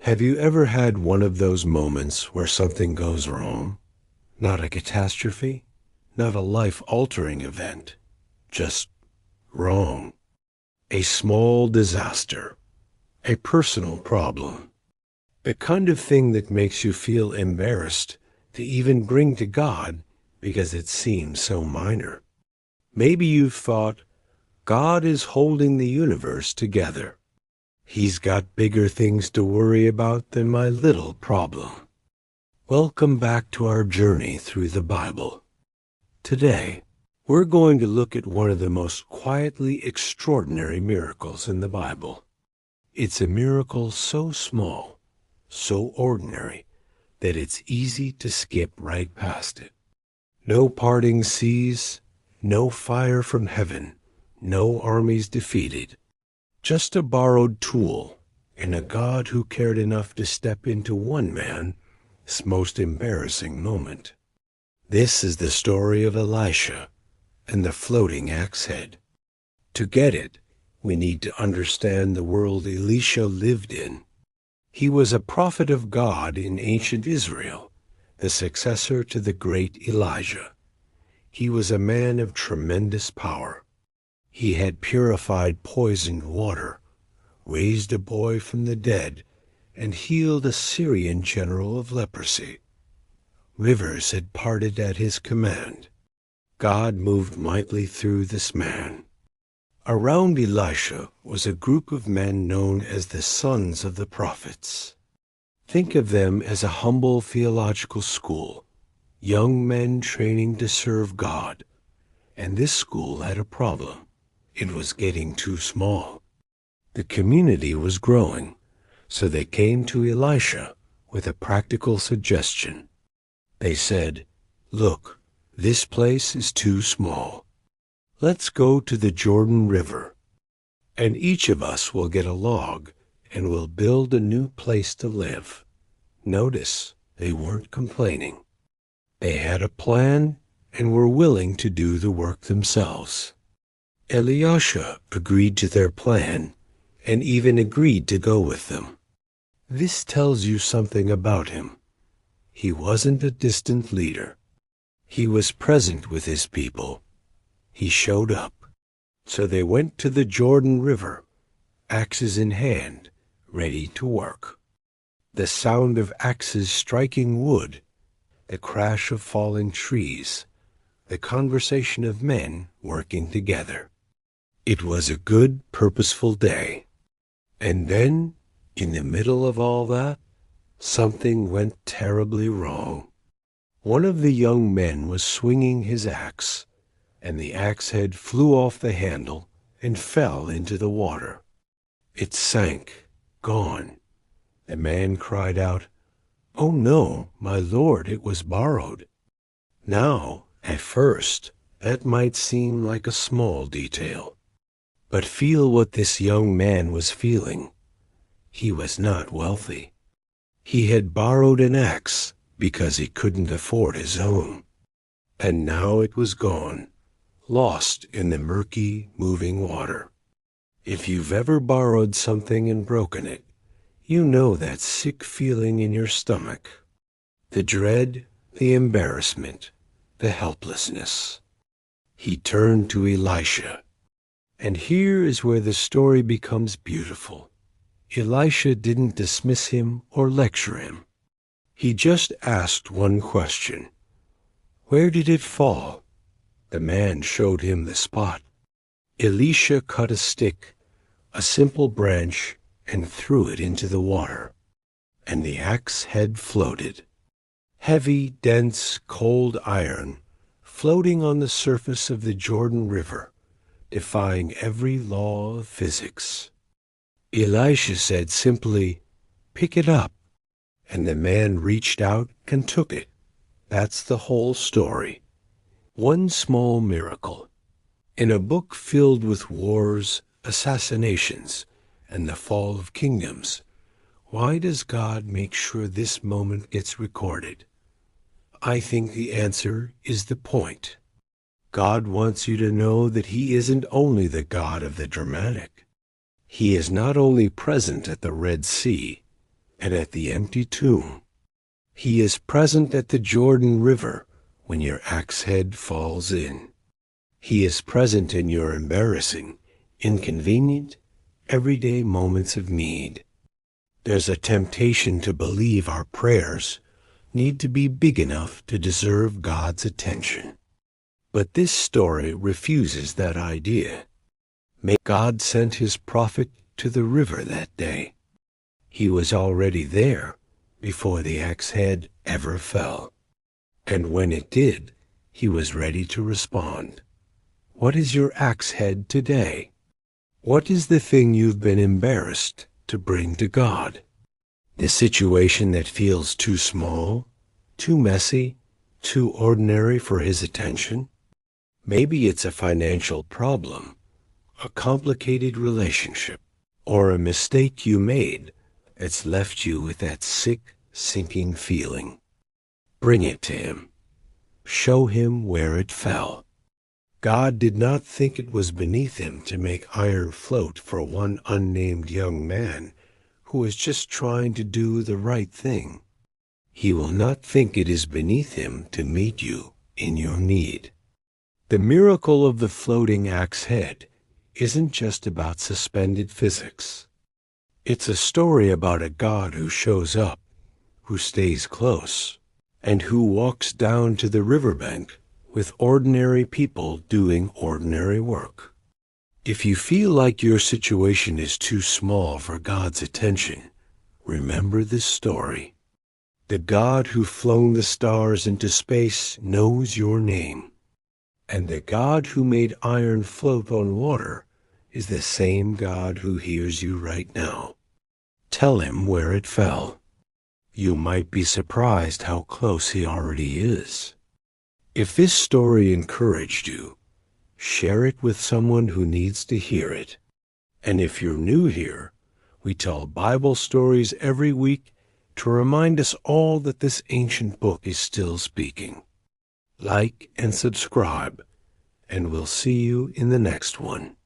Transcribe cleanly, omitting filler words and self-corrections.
Have you ever had one of those moments where something goes wrong? Not a catastrophe, not a life-altering event, just wrong. A small disaster, a personal problem. The kind of thing that makes you feel embarrassed to even bring to God because it seems so minor. Maybe you've thought, God is holding the universe together. He's got bigger things to worry about than my little problem. Welcome back to our journey through the Bible. Today, we're going to look at one of the most quietly extraordinary miracles in the Bible. It's a miracle so small, so ordinary, that it's easy to skip right past it. No parting seas, no fire from heaven, no armies defeated. Just a borrowed tool, and a God who cared enough to step into one man's most embarrassing moment. This is the story of Elisha and the floating axe head. To get it, we need to understand the world Elisha lived in. He was a prophet of God in ancient Israel, the successor to the great Elijah. He was a man of tremendous power. He had purified poisoned water, raised a boy from the dead, and healed a Syrian general of leprosy. Rivers had parted at his command. God moved mightily through this man. Around Elisha was a group of men known as the sons of the prophets. Think of them as a humble theological school, young men training to serve God. And this school had a problem. It was getting too small. The community was growing, so they came to Elisha with a practical suggestion. They said, "Look, this place is too small. Let's go to the Jordan River, and each of us will get a log and we'll build a new place to live." Notice, they weren't complaining. They had a plan and were willing to do the work themselves. Elisha agreed to their plan and even agreed to go with them. This tells you something about him. He wasn't a distant leader. He was present with his people. He showed up. So they went to the Jordan River, axes in hand, ready to work. The sound of axes striking wood, the crash of falling trees, the conversation of men working together. It was a good, purposeful day. And then, in the middle of all that, something went terribly wrong. One of the young men was swinging his axe, and the axe head flew off the handle and fell into the water. It sank, gone. The man cried out, "Oh no, my lord, it was borrowed." Now, at first, that might seem like a small detail. But feel what this young man was feeling. He was not wealthy. He had borrowed an axe because he couldn't afford his own. And now it was gone, lost in the murky, moving water. If you've ever borrowed something and broken it, you know that sick feeling in your stomach. The dread, the embarrassment, the helplessness. He turned to Elisha. And here is where the story becomes beautiful. Elisha didn't dismiss him or lecture him. He just asked one question. "Where did it fall?" The man showed him the spot. Elisha cut a stick, a simple branch, and threw it into the water. And the axe head floated. Heavy, dense, cold iron, floating on the surface of the Jordan River, defying every law of physics. Elisha said simply, "Pick it up," and the man reached out and took it. That's the whole story. One small miracle. In a book filled with wars, assassinations, and the fall of kingdoms, why does God make sure this moment gets recorded? I think the answer is the point. God wants you to know that He isn't only the God of the dramatic. He is not only present at the Red Sea, and at the empty tomb. He is present at the Jordan River when your axe head falls in. He is present in your embarrassing, inconvenient, everyday moments of need. There's a temptation to believe our prayers need to be big enough to deserve God's attention. But this story refuses that idea. God sent his prophet to the river that day. He was already there before the axe head ever fell. And when it did, he was ready to respond. What is your axe head today? What is the thing you've been embarrassed to bring to God? The situation that feels too small, too messy, too ordinary for his attention? Maybe it's a financial problem, a complicated relationship, or a mistake you made that's left you with that sick, sinking feeling. Bring it to him. Show him where it fell. God did not think it was beneath him to make iron float for one unnamed young man who was just trying to do the right thing. He will not think it is beneath him to meet you in your need. The miracle of the floating axe head isn't just about suspended physics. It's a story about a God who shows up, who stays close, and who walks down to the riverbank with ordinary people doing ordinary work. If you feel like your situation is too small for God's attention, remember this story. The God who flown the stars into space knows your name. And the God who made iron float on water is the same God who hears you right now. Tell him where it fell. You might be surprised how close he already is. If this story encouraged you, share it with someone who needs to hear it. And if you're new here, we tell Bible stories every week to remind us all that this ancient book is still speaking. Like and subscribe, and we'll see you in the next one.